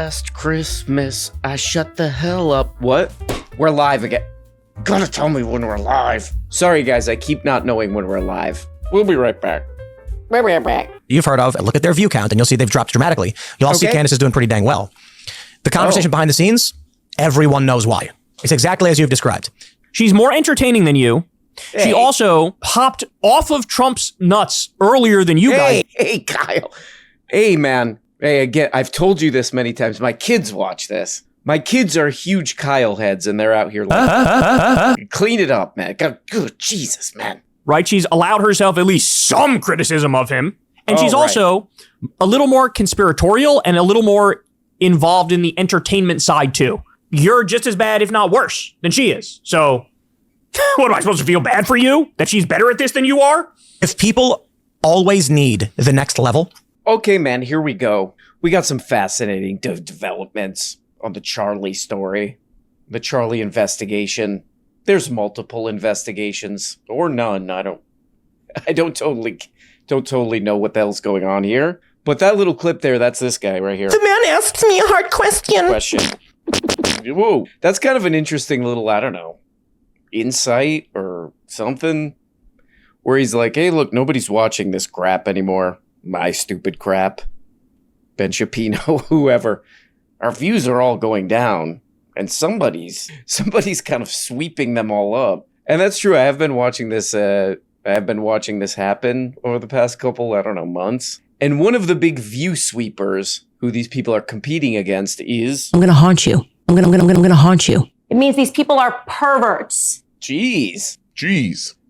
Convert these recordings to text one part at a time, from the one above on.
last Christmas, I shut the hell up. What? We're live again. Gotta tell me when we're live. Sorry guys, I keep not knowing when we're live. We'll be right back. We'll be right back. You've heard of, look at their view count and you'll see they've dropped dramatically. You'll also see Candace is doing pretty dang well. The conversation behind the scenes, everyone knows why. It's exactly as you've described. She's more entertaining than you. Hey. She also popped off of Trump's nuts earlier than you guys. Hey, Kyle. Hey, man. Hey, again, I've told you this many times. My kids watch this. My kids are huge Kyle heads, and they're out here like, clean it up, man. Good Jesus, man. Right? She's allowed herself at least some criticism of him. And she's also a little more conspiratorial and a little more involved in the entertainment side, too. You're just as bad, if not worse, than she is. So what, am I supposed to feel bad for you? That she's better at this than you are? If people always need the next level. Okay, man, here we go. We got some fascinating developments on the Charlie story. The Charlie investigation. There's multiple investigations or none. I don't totally know what the hell's going on here. But that little clip there, that's this guy right here. The man asked me a hard question. Whoa, that's kind of an interesting little, I don't know, insight or something. Where he's like, hey, look, nobody's watching this crap anymore. My stupid crap. Ben Shapiro, whoever. Our views are all going down. And somebody's kind of sweeping them all up. And that's true. I have been watching this happen over the past couple, I don't know, months. And one of the big view sweepers who these people are competing against is... I'm going to haunt you. I'm going to haunt you. It means these people are perverts. Jeez.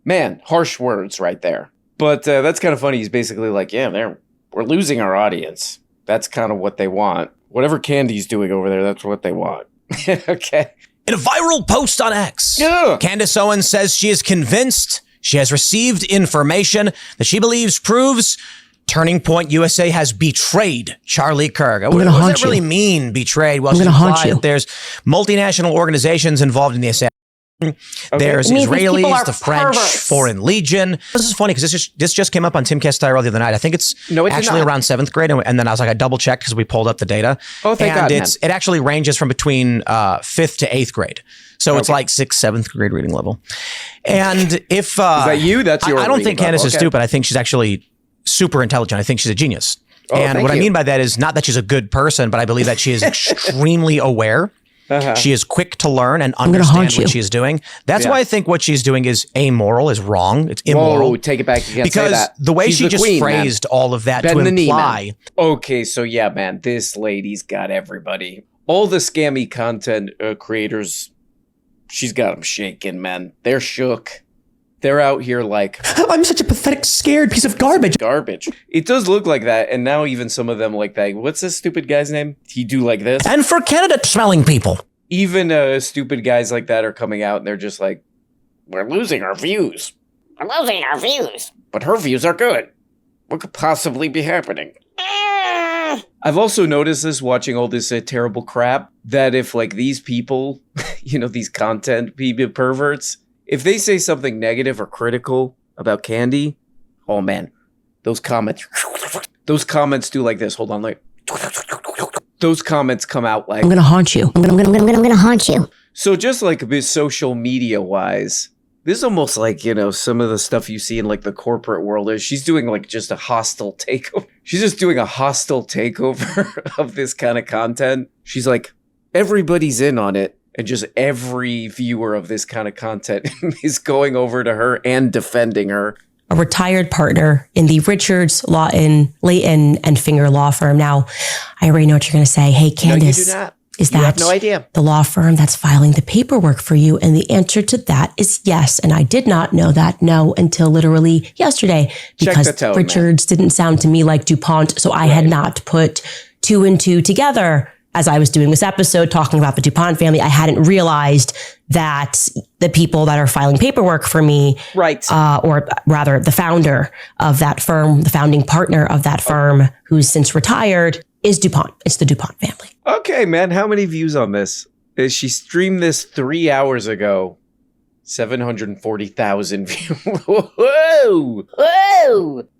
Man, harsh words right there. But that's kind of funny. He's basically like, yeah, we're losing our audience. That's kind of what they want. Whatever Candy's doing over there, that's what they want. Okay. In a viral post on X, Candace Owens says she is convinced she has received information that she believes proves Turning Point USA has betrayed Charlie Kirk. What does that really mean, betrayed? Well, I'm going to haunt you. There's multinational organizations involved in the assassination. There's Israelis, the French, Foreign Legion. This is funny because this just came up on Tim Castello the other night. I think it's actually around 7th grade. And then I was like, I double checked because we pulled up the data. Oh, thank God, it actually ranges from between 5th to 8th grade. So it's like 6th, 7th grade reading level. And if... is that you? That's your I don't think Candace is stupid. I think she's actually super intelligent. I think she's a genius. And what I mean by that is not that she's a good person, but I believe that she is extremely aware. She is quick to learn and understand what she is doing. That's why I think what she's doing is amoral, is wrong. It's immoral. Whoa, take it back. You can't because say that. The way she just phrased all of that to imply. Okay, so yeah, man, this lady's got everybody. All the scammy content creators, she's got them shaking, man. They're shook. They're out here like... I'm such a pathetic, scared piece of garbage. It does look like that. And now even some of them like that. What's this stupid guy's name? He do like this. And for Canada-smelling people. Even stupid guys like that are coming out and they're just like, we're losing our views. But her views are good. What could possibly be happening? I've also noticed this watching all this terrible crap. That if like these people, these content people, perverts... If they say something negative or critical about Candy, oh man, those comments do like this. Hold on, those comments come out like, I'm going to haunt you. I'm going to haunt you. So just like a bit social media wise, this is almost like, some of the stuff you see in like the corporate world is she's doing like just a hostile takeover. She's just doing a hostile takeover of this kind of content. She's like, everybody's in on it. And just every viewer of this kind of content is going over to her and defending her. A retired partner in the Richards, Lawton, Layton, and Finger law firm. Now, I already know what you're going to say. Hey, Candace, no, you do not. Is you that have no idea. The law firm that's filing the paperwork for you? And the answer to that is yes. And I did not know that until literally yesterday because Richards didn't sound to me like DuPont. So I had not put 2 and 2 together. As I was doing this episode talking about the DuPont family, I hadn't realized that the people that are filing paperwork for me, or rather the founder of that firm, the founding partner of that firm, who's since retired, is DuPont. It's the DuPont family. Okay, man. How many views on this? She streamed this 3 hours ago. 740,000 views. Whoa!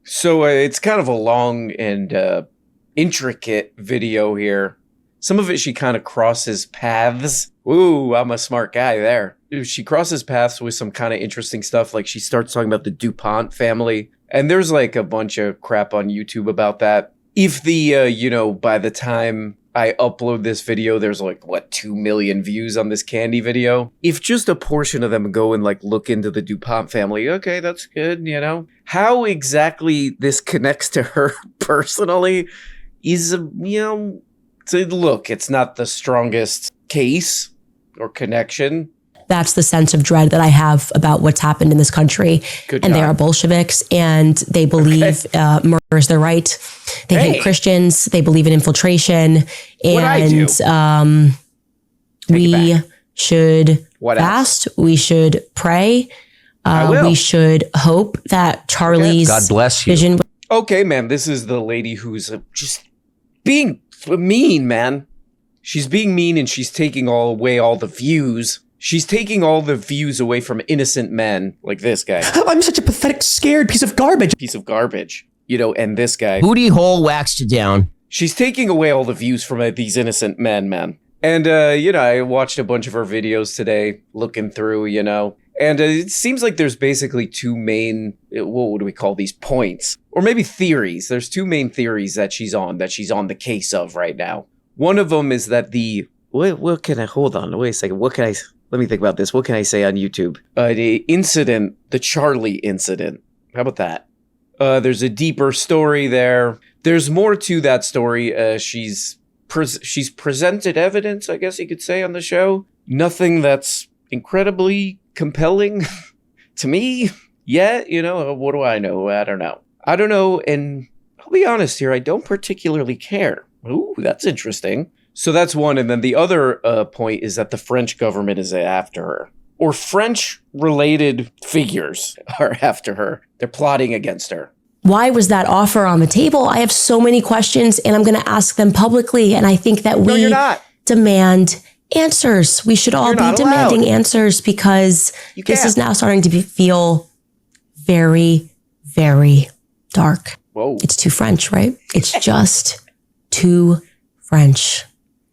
So it's kind of a long and intricate video here. Some of it, she kind of crosses paths. Ooh, I'm a smart guy there. She crosses paths with some kind of interesting stuff. Like she starts talking about the DuPont family. And there's like a bunch of crap on YouTube about that. If by the time I upload this video, there's 2 million views on this candy video. If just a portion of them go and look into the DuPont family, okay, that's good, How exactly this connects to her personally is, it's not the strongest case or connection. That's the sense of dread that I have about what's happened in this country. Good and job. They are Bolsheviks, and they believe murder is their right. They hate Christians. They believe in infiltration. And we should fast. We should pray. We should hope that Charlie's God bless you. vision. Okay, man, this is the lady who's just being mean, man. She's being mean, and she's taking away all the views. She's taking all the views away from innocent men like this guy. I'm such a pathetic, scared piece of garbage. And this guy. Booty hole waxed down. She's taking away all the views from these innocent men, man. And, I watched a bunch of her videos today, looking through, And it seems like there's basically two main, what do we call these, points? Or maybe theories. There's two main theories that she's on the case of right now. One of them is that hold on, wait a second, let me think about this. What can I say on YouTube? The Charlie incident. How about that? There's a deeper story there. There's more to that story. She's presented evidence, I guess you could say, on the show. Nothing that's incredibly compelling to me yet. What do I know? I don't know. And I'll be honest here, I don't particularly care. Ooh, that's interesting. So that's one. And then the other point is that the French government is after her. Or French-related figures are after her. They're plotting against her. Why was that offer on the table? I have so many questions, and I'm going to ask them publicly. And I think that we demand answers. We should all be demanding answers, because this is now starting to feel very, very dark. Whoa. It's too French, right? It's just too French.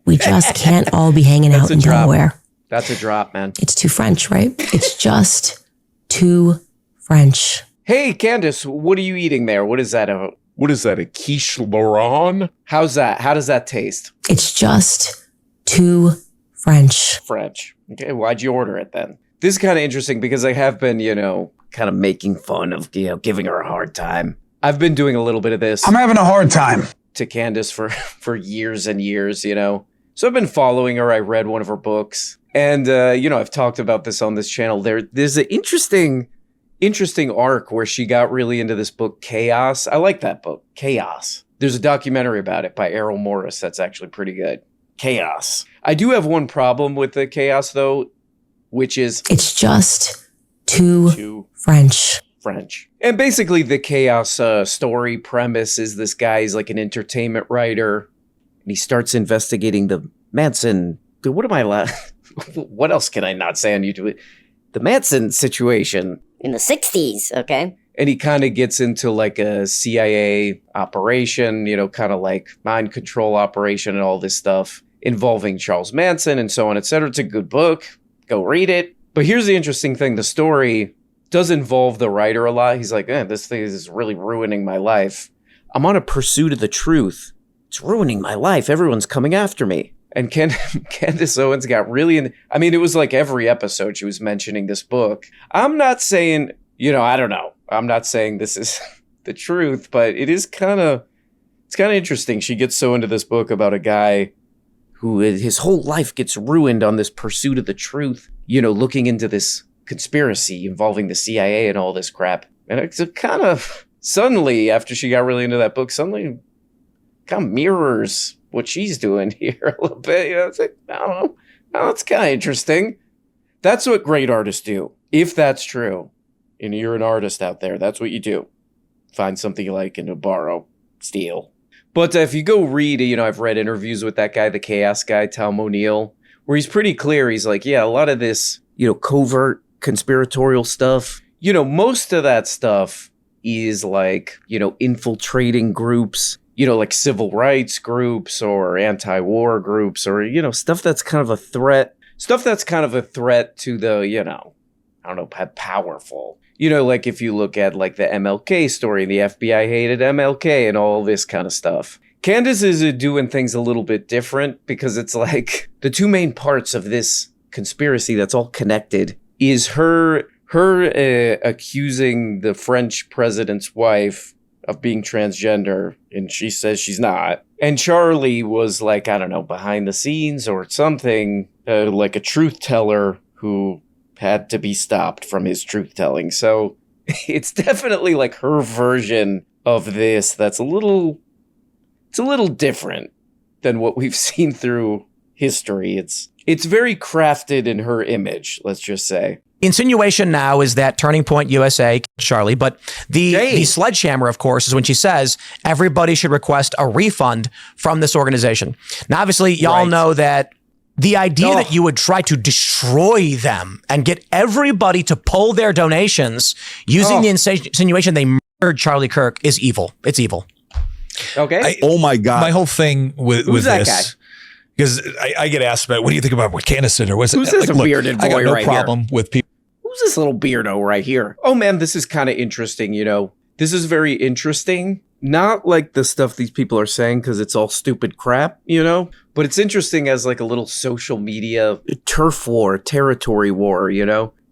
We just can't all be hanging out in Delaware. That's a drop, man. It's too French, right? It's just too French. Hey, Candace, what are you eating there? What is that? A quiche Laurent? How's that? How does that taste? It's just too French. French. Okay, why'd you order it then? This is kind of interesting because I have been, kind of making fun of, giving her a hard time. I've been doing a little bit of this. I'm having a hard time. To Candace for years and years, So I've been following her. I read one of her books. And, I've talked about this on this channel. There's an interesting arc where she got really into this book, Chaos. I like that book, Chaos. There's a documentary about it by Errol Morris that's actually pretty good. Chaos. I do have one problem with the Chaos, though, which is... It's just too French. And basically the Chaos story premise is this guy's like an entertainment writer, and he starts investigating the Manson... Dude, what else can I not say on YouTube? The Manson situation. In the 60s, okay? And he kind of gets into like a CIA operation, kind of like mind control operation and all this stuff involving Charles Manson and so on, etc. It's a good book. Go read it. But here's the interesting thing. The story does involve the writer a lot. He's like, this thing is really ruining my life. I'm on a pursuit of the truth. It's ruining my life. Everyone's coming after me. And Candace Owens got really in. I mean, it was like every episode she was mentioning this book. I'm not saying, I don't know. I'm not saying this is the truth, but it's kind of interesting. She gets so into this book about a guy who his whole life gets ruined on this pursuit of the truth, looking into this conspiracy involving the CIA and all this crap. And it's kind of suddenly, after she got really into that book, suddenly kind of mirrors what she's doing here a little bit. It's like, I don't know. It's kind of interesting. That's what great artists do. If that's true, and you're an artist out there, that's what you do. Find something you like and borrow, steal. But if you go read, I've read interviews with that guy, the Chaos guy, Tom O'Neill, where he's pretty clear. He's like, a lot of this, covert conspiratorial stuff, most of that stuff is like, infiltrating groups, like civil rights groups or anti-war groups or, stuff that's kind of a threat. Stuff that's kind of a threat to the, powerful. Like if you look at like the MLK story, the FBI hated MLK and all this kind of stuff. Candace is doing things a little bit different because it's like the two main parts of this conspiracy that's all connected is her accusing the French president's wife of being transgender, and she says she's not. And Charlie was like, I don't know, behind the scenes or something, like a truth teller who had to be stopped from his truth telling. So it's definitely like her version of this that's a little different than what we've seen through history. It's very crafted in her image, let's just say. Insinuation now is that Turning Point USA, Charlie, but the sledgehammer, of course, is when she says everybody should request a refund from this organization. Now, obviously, y'all know that the idea that you would try to destroy them and get everybody to pull their donations using the insinuation they murdered Charlie Kirk is evil. It's evil. Okay. Oh my God. My whole thing with that this. Guy? Because I get asked about, what do you think about what Candace said? Or what's Who's this bearded boy I got no right problem here? with people. Who's this little beardo right here? Oh man, this is kind of interesting, This is very interesting. Not like the stuff these people are saying because it's all stupid crap, But it's interesting as like a little social media turf war, territory war,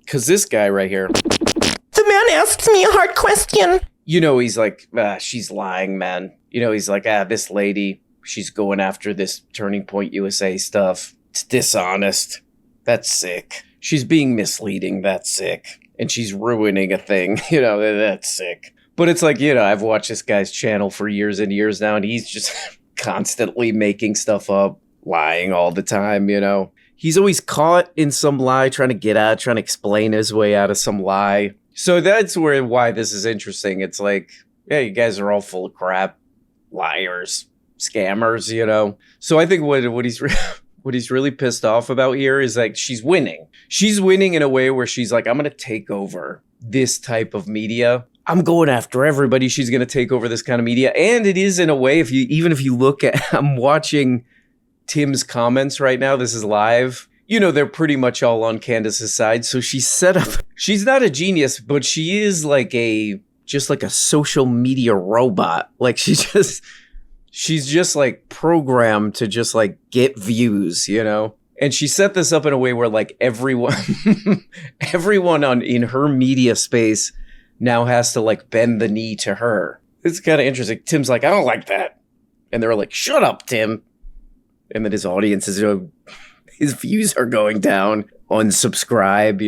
Because this guy right here. The man asks me a hard question. He's like, she's lying, man. He's like, this lady, she's going after this Turning Point USA stuff. It's dishonest. That's sick. She's being misleading. That's sick. And she's ruining a thing. That's sick. But it's like, I've watched this guy's channel for years and years now, and he's just constantly making stuff up, lying all the time, He's always caught in some lie, trying to explain his way out of some lie. So that's why this is interesting. It's like, yeah, you guys are all full of crap, liars, scammers, So I think what he's really pissed off about here is like she's winning. She's winning in a way where she's like, I'm going to take over this type of media. I'm going after everybody. She's going to take over this kind of media. And it is in a way, if you look at, I'm watching Tim's comments right now. This is live. They're pretty much all on Candace's side. So she's set up. She's not a genius, but she is like just like a social media robot. Like she's just like programmed to just like get views, And she set this up in a way where like everyone in her media space now has to like bend the knee to her. It's kind of interesting. Tim's like, I don't like that. And they're like, shut up, Tim. And then his audience is, his views are going down. Unsubscribe,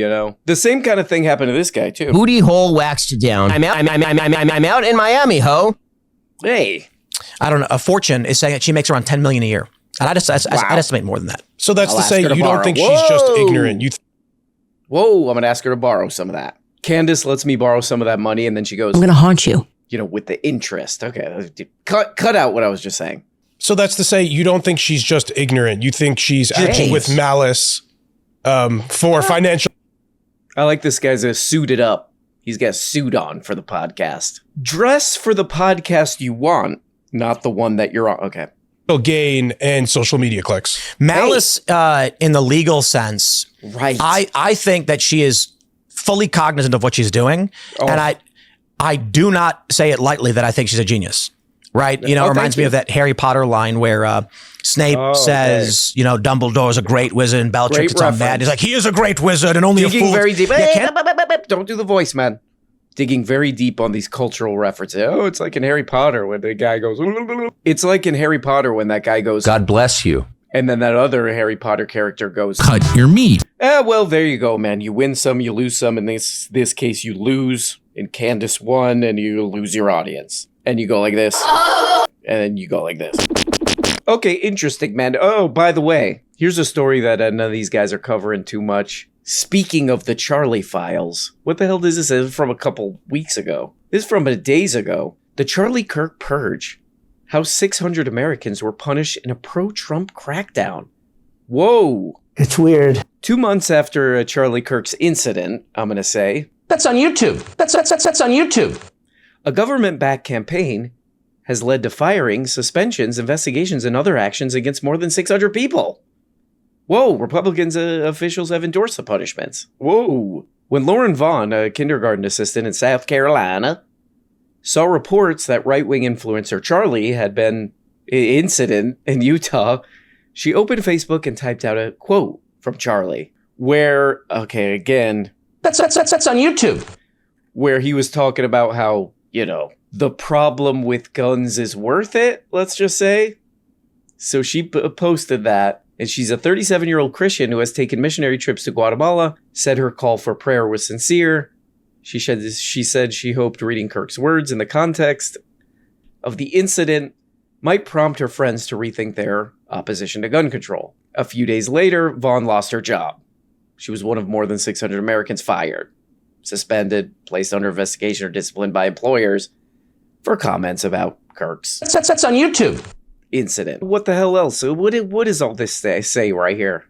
The same kind of thing happened to this guy too. Booty hole waxed down. I'm out in Miami, ho. Hey. I don't know. A Fortune is saying that she makes around $10 million a year. And I'd estimate more than that. So that's to say you don't think she's just ignorant. Whoa, I'm going to ask her to borrow some of that. Candace lets me borrow some of that money, and then she goes, I'm going to haunt you. With the interest. Okay, cut out what I was just saying. So that's to say you don't think she's just ignorant. You think she's acting with malice for financial. I like this guy's suited up. He's got a suit on for the podcast. Dress for the podcast you want, not the one that you're on. Okay. Gain and social media clicks. Malice in the legal sense. Right. I think that she is fully cognizant of what she's doing. Oh. And I do not say it lightly that I think she's a genius. Right? It reminds me of that Harry Potter line where Snape says, Dumbledore's a great wizard and Bellatrix is mad. He's like, he is a great wizard and only Digging a fool. Very deep. Don't do the voice, man. Digging very deep on these cultural references. Oh, it's like in Harry Potter when the guy goes. It's like in Harry Potter when that guy goes. God bless you. And then that other Harry Potter character goes. Cut your meat. Well, there you go, man. You win some, you lose some. In this case, you lose. In Candace won, and you lose your audience. And you go like this. And then you go like this. Okay, interesting, man. Oh, by the way, here's a story that none of these guys are covering too much. Speaking of the Charlie files, what the hell is this? This is from a couple weeks ago. This is from days ago. The Charlie Kirk purge. How 600 Americans were punished in a pro-Trump crackdown. Whoa. It's weird. 2 months after Charlie Kirk's incident, I'm going to say. That's on YouTube. That's on YouTube. A government-backed campaign has led to firings, suspensions, investigations, and other actions against more than 600 people. Whoa, Republicans officials have endorsed the punishments. Whoa. When Lauren Vaughn, a kindergarten assistant in South Carolina, saw reports that right-wing influencer Charlie had been incident in Utah, she opened Facebook and typed out a quote from Charlie where, okay, again, That's on YouTube. Where he was talking about how, the problem with guns is worth it, let's just say. So she posted that, and she's a 37-year-old Christian who has taken missionary trips to Guatemala, said her call for prayer was sincere. She said she hoped reading Kirk's words in the context of the incident might prompt her friends to rethink their opposition to gun control. A few days later, Vaughn lost her job. She was one of more than 600 Americans fired, suspended, placed under investigation, or disciplined by employers for comments about Kirk's That's on YouTube. incident. What the hell else? What does all this say right here?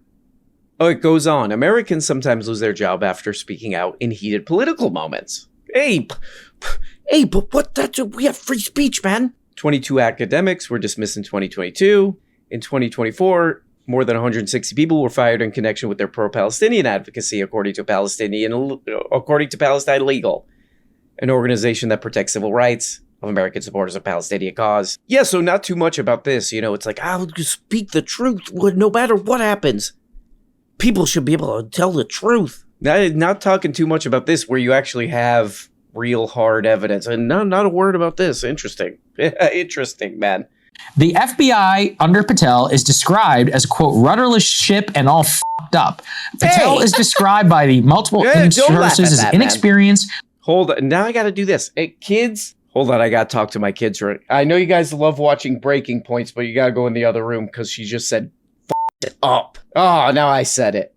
Oh, it goes on. Americans sometimes lose their job after speaking out in heated political moments. Hey, but what? We have free speech, man. 22 academics were dismissed in 2022. In 2024, more than 160 people were fired in connection with their pro-Palestinian advocacy, according to Palestine Legal, an organization that protects civil rights of American supporters of Palestinian cause. Yeah, so not too much about this. It's like, I'll speak the truth no matter what happens. People should be able to tell the truth. Not talking too much about this, where you actually have real hard evidence. And not a word about this. Interesting. Interesting, man. The FBI under Patel is described as a, quote, rudderless ship and all f***ed up. Patel is described by the multiple sources as inexperienced. Hold on. Now I got to do this. Hey, kids. Hold on. I got to talk to my kids. I know you guys love watching Breaking Points, but you got to go in the other room because she just said f***ed it up. Oh, now I said it.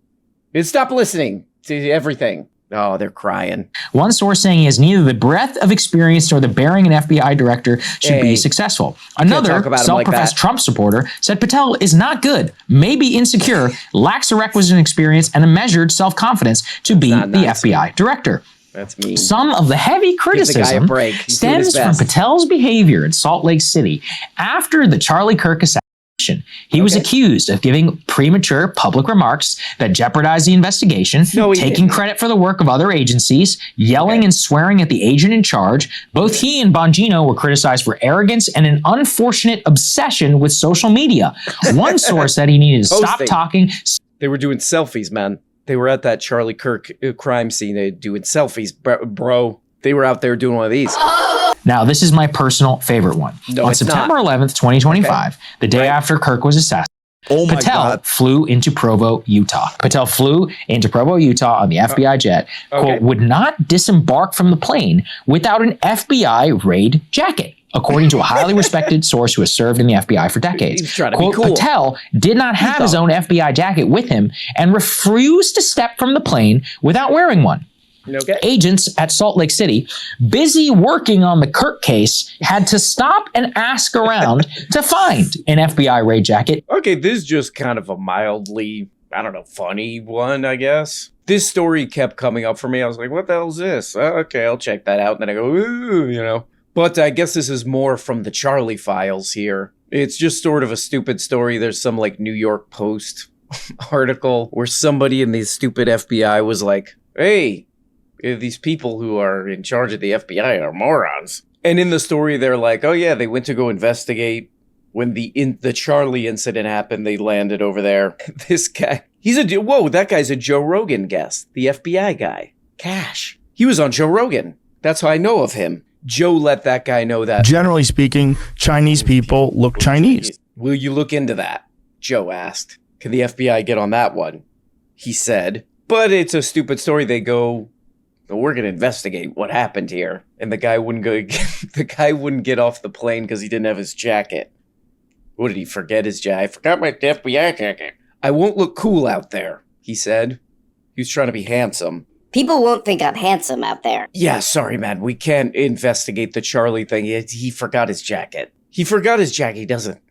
Stop listening to everything. Oh, they're crying. One source saying he has neither the breadth of experience nor the bearing an FBI director should be successful. Another self-professed Trump supporter said Patel is not good, maybe insecure, lacks the requisite experience and a measured self-confidence to be the FBI director. That's mean. Some of the heavy criticism stems from Patel's behavior in Salt Lake City after the Charlie Kirk assassination. He was accused of giving premature public remarks that jeopardized the investigation, taking credit for the work of other agencies, yelling and swearing at the agent in charge. Both he and Bongino were criticized for arrogance and an unfortunate obsession with social media. One source said he needed to stop talking. They were doing selfies, man. They were at that Charlie Kirk crime scene. They were doing selfies, bro. They were out there doing one of these. Now, this is my personal favorite one. On September 11th, 2025, the day after Kirk was assassinated, Patel flew into Provo, Utah. Patel flew into Provo, Utah on the FBI jet, quote, would not disembark from the plane without an FBI raid jacket, according to a highly respected source who has served in the FBI for decades. Quote, Patel did not have his own FBI jacket with him and refused to step from the plane without wearing one. Agents at Salt Lake City, busy working on the Kirk case, had to stop and ask around to find an FBI raid jacket. Okay, this is just kind of a mildly, funny one, I guess. This story kept coming up for me. I was like, what the hell is this? Okay, I'll check that out. And then I go, ooh, But I guess this is more from the Charlie files here. It's just sort of a stupid story. There's some New York Post article where somebody in the stupid FBI was like, hey, these people who are in charge of the FBI are morons. And in the story, they're like, oh yeah, they went to go investigate when the Charlie incident happened. They landed over there. This guy, that guy's a Joe Rogan guest, the FBI guy, Kash. He was on Joe Rogan. That's how I know of him. Joe let that guy know that. Generally speaking, Chinese people look Chinese. Will you look into that? Joe asked. Can the FBI get on that one? He said. But it's a stupid story. They go, we're going to investigate what happened here. And the guy wouldn't get off the plane because he didn't have his jacket. What did he forget his jacket? I forgot my FBI jacket. I won't look cool out there, he said. He was trying to be handsome. People won't think I'm handsome out there. Yeah, sorry, man. We can't investigate the Charlie thing. He forgot his jacket. He forgot his jacket. He doesn't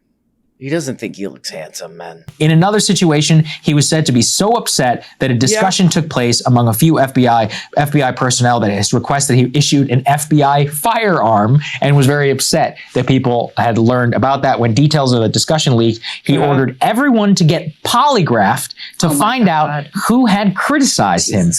He doesn't think he looks handsome, man. In another situation, he was said to be so upset that a discussion took place among a few FBI personnel that has requested he issued an FBI firearm, and was very upset that people had learned about that. When details of the discussion leaked, he ordered everyone to get polygraphed to find out who had criticized him.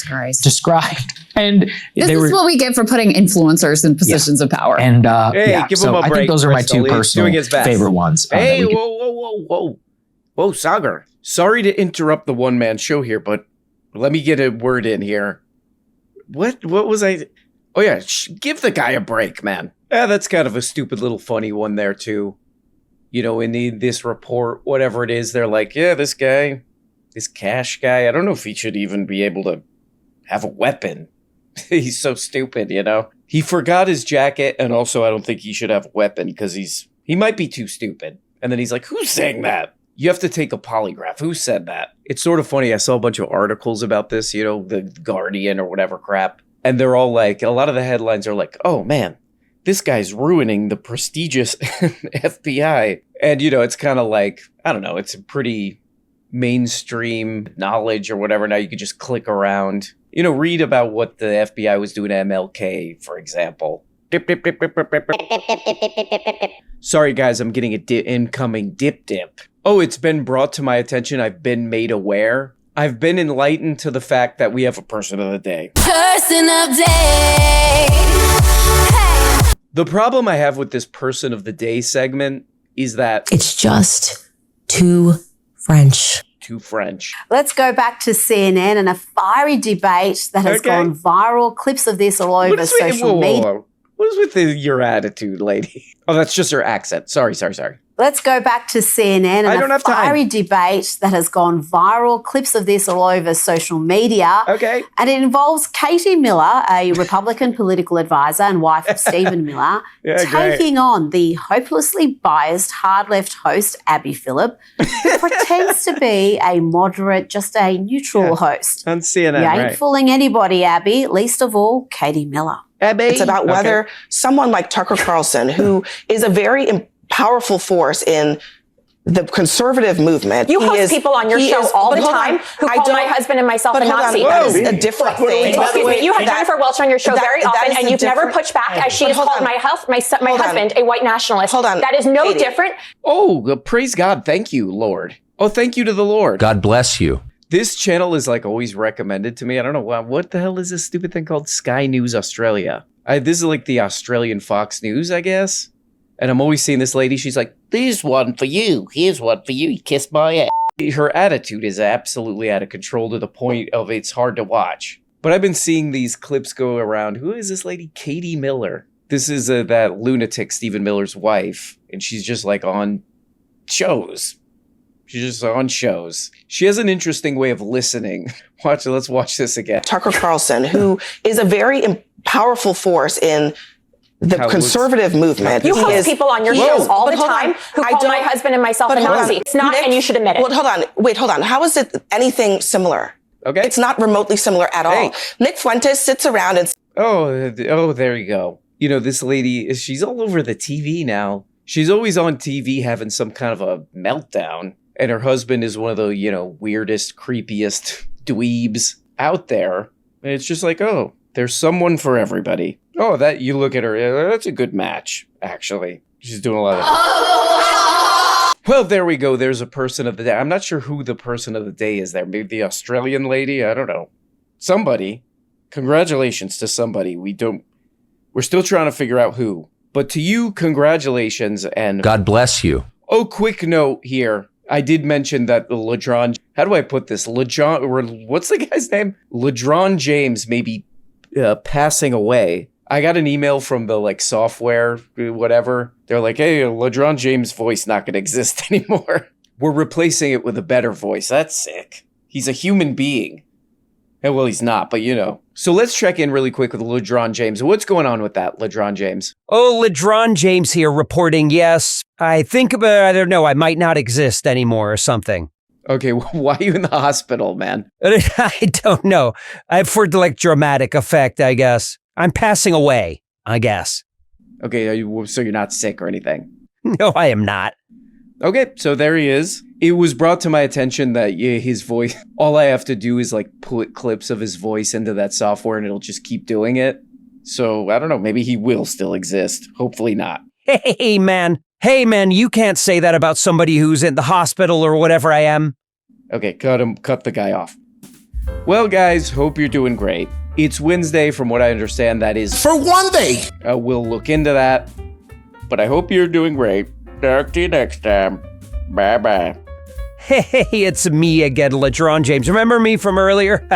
Described. And this is what we get for putting influencers in positions of power. And give him a break. I think those are my two personal favorite ones. Hey, whoa, Sagar. Sorry to interrupt the one-man show here, but let me get a word in here. What was I? Oh yeah, give the guy a break, man. Yeah, that's kind of a stupid little funny one there too. You know, in this report, whatever it is, they're like, yeah, this guy, this Kash guy, I don't know if he should even be able to have a weapon. He's so stupid, you know? He forgot his jacket, and also I don't think he should have a weapon because he might be too stupid. And then he's like, who's saying that? You have to take a polygraph. Who said that? It's sort of funny. I saw a bunch of articles about this, you know, the Guardian or whatever crap. And they're all like, a lot of the headlines are like, oh man, this guy's ruining the prestigious FBI. And, you know, it's kind of like, I don't know, it's a pretty mainstream knowledge or whatever. Now you can just click around. You know, read about what the FBI was doing to MLK, for example. Dip, dip, dip, dip, dip, dip, dip. Sorry, guys, I'm getting incoming dip. Oh, it's been brought to my attention. I've been made aware. I've been enlightened to the fact that we have a person of the day. Person of day. Hey. The problem I have with this person of the day segment is that it's just too French. Too French. Let's go back to CNN and a fiery debate that has gone viral. Clips of this all over social media. What is with your attitude, lady? Oh, that's just her accent. Sorry. Let's go back to CNN and a fiery debate that has gone viral. Clips of this all over social media. Okay. And it involves Katie Miller, a Republican political advisor and wife of Stephen Miller, taking on the hopelessly biased hard-left host, Abby Phillip, who pretends to be a moderate, just a neutral host. On CNN, You ain't fooling anybody, Abby, least of all Katie Miller. Abby. It's about whether someone like Tucker Carlson, who is a very powerful force in the conservative movement. You host people on your show all the time who call my husband and myself a Nazi. That is a different thing. Excuse me, you have Jennifer Welch on your show very often, and you've never pushed back as she has called my husband a white nationalist. Hold on. That is no different. Oh, praise God. Thank you, Lord. Oh, thank you to the Lord. God bless you. This channel is like always recommended to me. I don't know what the hell is this stupid thing called Sky News Australia. This is like the Australian Fox News, I guess. And I'm always seeing this lady. She's like, "There's one for you. Here's one for you. You kiss my ass." Her attitude is absolutely out of control to the point of it's hard to watch. But I've been seeing these clips go around. Who is this lady? Katie Miller. This is that lunatic Stephen Miller's wife, and she's just like on shows. She's just on shows. She has an interesting way of listening. Let's watch this again. Tucker Carlson, who is a very powerful force in the conservative movement. You host people on your show all the time who call my husband and myself a Nazi. It's not, and you should admit it. Well, hold on. How is it anything similar? Okay. It's not remotely similar at all. Nick Fuentes sits around and... Oh, there you go. You know, this lady, she's all over the TV now. She's always on TV having some kind of a meltdown. And her husband is one of the, you know, weirdest, creepiest dweebs out there. And it's just like, oh, there's someone for everybody. Oh, that you look at her, that's a good match, actually. She's doing a lot of... Well, there we go. There's a person of the day. I'm not sure who the person of the day is there. Maybe the Australian lady? I don't know. Somebody. Congratulations to somebody. We're still trying to figure out who. But to you, congratulations and... God bless you. Oh, quick note here. I did mention that the LeBron, how do I put this? What's the guy's name? LeBron James may be passing away. I got an email from the software, whatever. They're like, hey, LeBron James' voice not going to exist anymore. We're replacing it with a better voice. That's sick. He's a human being. Well, he's not, but you know. So let's check in really quick with LeBron James. What's going on with that, LeBron James? Oh, LeBron James here reporting, yes. I think I don't know, I might not exist anymore or something. Okay, why are you in the hospital, man? I don't know. For dramatic effect, I guess. I'm passing away, I guess. Okay, so you're not sick or anything? No, I am not. Okay, so there he is. It was brought to my attention that his voice, all I have to do is like put clips of his voice into that software and it'll just keep doing it. So I don't know, maybe he will still exist. Hopefully not. Hey, man, you can't say that about somebody who's in the hospital or whatever I am. Okay, cut the guy off. Well, guys, hope you're doing great. It's Wednesday, from what I understand, that is... For one day! We'll look into that. But I hope you're doing great. Talk to you next time. Bye-bye. Hey, it's me again, LeBron James. Remember me from earlier?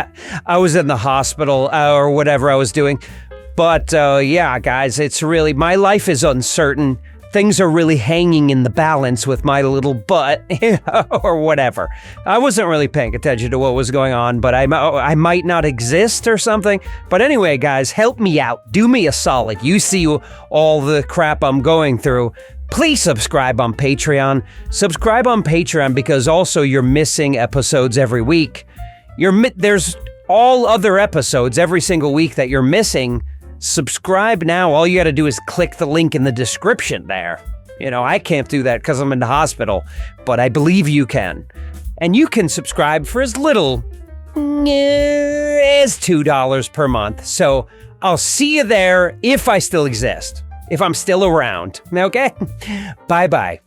I was in the hospital or whatever I was doing. But yeah, guys, it's really... My life is uncertain. Things are really hanging in the balance with my little butt or whatever. I wasn't really paying attention to what was going on, but I might not exist or something. But anyway, guys, help me out. Do me a solid. You see all the crap I'm going through. Please subscribe on Patreon. Subscribe on Patreon because also you're missing episodes every week. There's all other episodes every single week that you're missing. Subscribe now. All you got to do is click the link in the description there. You know, I can't do that because I'm in the hospital, but I believe you can. And you can subscribe for as little as $2 per month. So I'll see you there if I still exist, if I'm still around. Okay? Bye-bye.